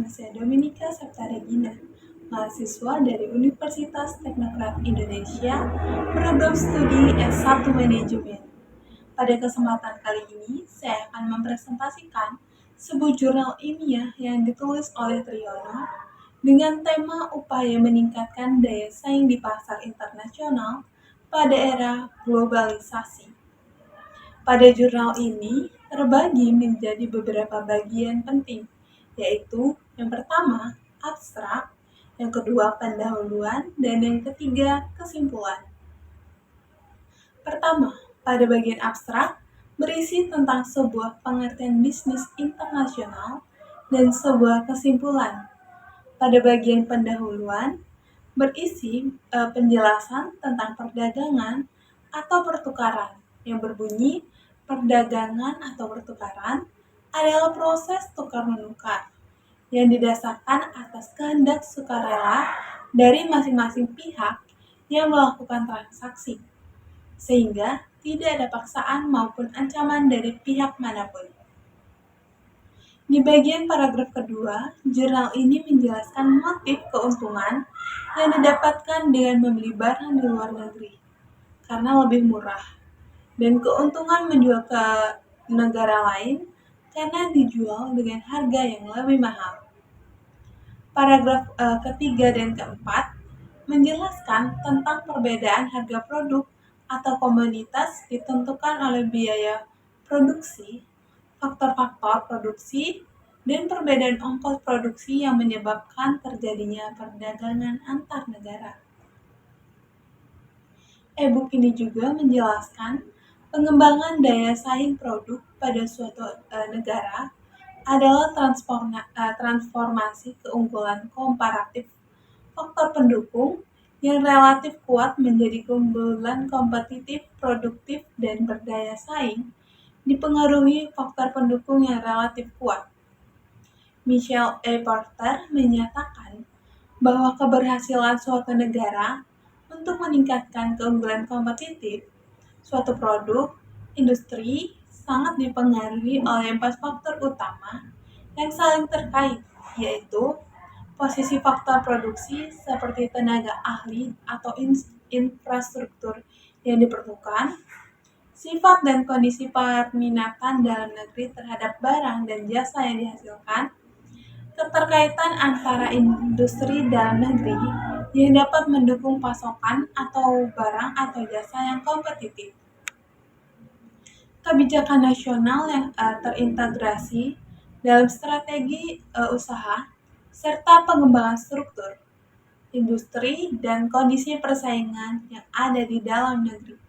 nama saya Dominika Septa Regina, mahasiswa dari Universitas Teknokrat Indonesia, program studi S1 Manajemen. Pada kesempatan kali ini, saya akan mempresentasikan sebuah jurnal ilmiah yang ditulis oleh Triyono dengan tema upaya meningkatkan daya saing di pasar internasional pada era globalisasi. Pada jurnal ini terbagi menjadi beberapa bagian penting, yaitu yang pertama, abstrak, yang kedua, pendahuluan, dan yang ketiga, kesimpulan. Pertama, pada bagian abstrak, berisi tentang sebuah pengertian bisnis internasional dan sebuah kesimpulan. Pada bagian pendahuluan, berisi penjelasan tentang perdagangan atau pertukaran yang berbunyi perdagangan atau pertukaran adalah proses tukar-menukar yang didasarkan atas kehendak sukarela dari masing-masing pihak yang melakukan transaksi, sehingga tidak ada paksaan maupun ancaman dari pihak manapun. Di bagian paragraf kedua, jurnal ini menjelaskan motif keuntungan yang didapatkan dengan membeli barang di luar negeri karena lebih murah, dan keuntungan menjual ke negara lain karena dijual dengan harga yang lebih mahal. Paragraf ketiga dan keempat menjelaskan tentang perbedaan harga produk atau komoditas ditentukan oleh biaya produksi, faktor-faktor produksi, dan perbedaan ongkos produksi yang menyebabkan terjadinya perdagangan antar negara. E-book ini juga menjelaskan pengembangan daya saing produk pada suatu negara adalah transformasi keunggulan komparatif faktor pendukung yang relatif kuat menjadi keunggulan kompetitif, produktif, dan berdaya saing dipengaruhi faktor pendukung yang relatif kuat. Michelle A. Porter menyatakan bahwa keberhasilan suatu negara untuk meningkatkan keunggulan kompetitif suatu produk, industri, sangat dipengaruhi oleh 4 faktor utama yang saling terkait, yaitu posisi faktor produksi seperti tenaga ahli atau infrastruktur yang diperlukan, sifat dan kondisi permintaan dalam negeri terhadap barang dan jasa yang dihasilkan, keterkaitan antara industri dalam negeri yang dapat mendukung pasokan atau barang atau jasa yang kompetitif, kebijakan nasional yang terintegrasi dalam strategi usaha, serta pengembangan struktur, industri, dan kondisi persaingan yang ada di dalam negeri.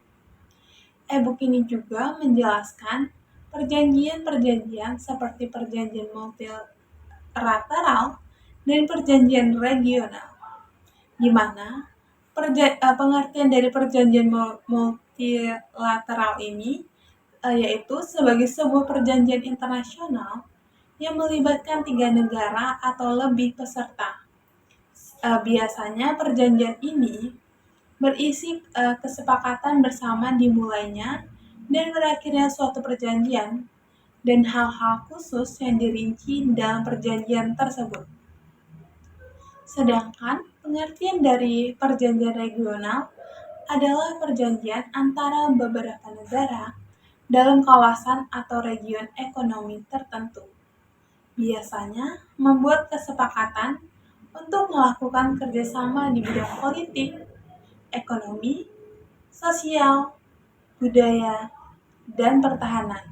E-book ini juga menjelaskan perjanjian-perjanjian seperti perjanjian multilateral dan perjanjian regional, di mana pengertian dari perjanjian multilateral ini yaitu sebagai sebuah perjanjian internasional yang melibatkan 3 negara atau lebih peserta. Biasanya perjanjian ini berisi kesepakatan bersama dimulainya dan berakhirnya suatu perjanjian dan hal-hal khusus yang dirinci dalam perjanjian tersebut. Sedangkan pengertian dari perjanjian regional adalah perjanjian antara beberapa negara dalam kawasan atau region ekonomi tertentu. Biasanya membuat kesepakatan untuk melakukan kerjasama di bidang politik, ekonomi, sosial, budaya, dan pertahanan.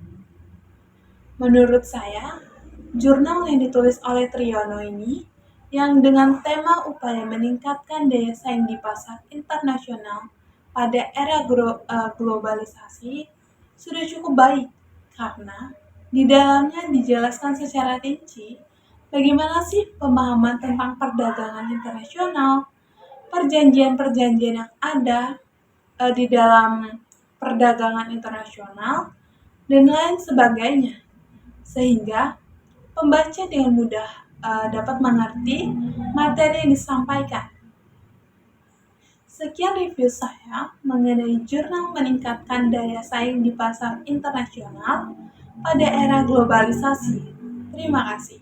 Menurut saya, jurnal yang ditulis oleh Triyono ini yang dengan tema upaya meningkatkan daya saing di pasar internasional pada era globalisasi sudah cukup baik karena di dalamnya dijelaskan secara rinci bagaimana sih pemahaman tentang perdagangan internasional, perjanjian-perjanjian yang ada di dalam perdagangan internasional, dan lain sebagainya, sehingga pembaca dengan mudah dapat mengerti materi yang disampaikan. Sekian review saya mengenai jurnal meningkatkan daya saing di pasar internasional pada era globalisasi. Terima kasih.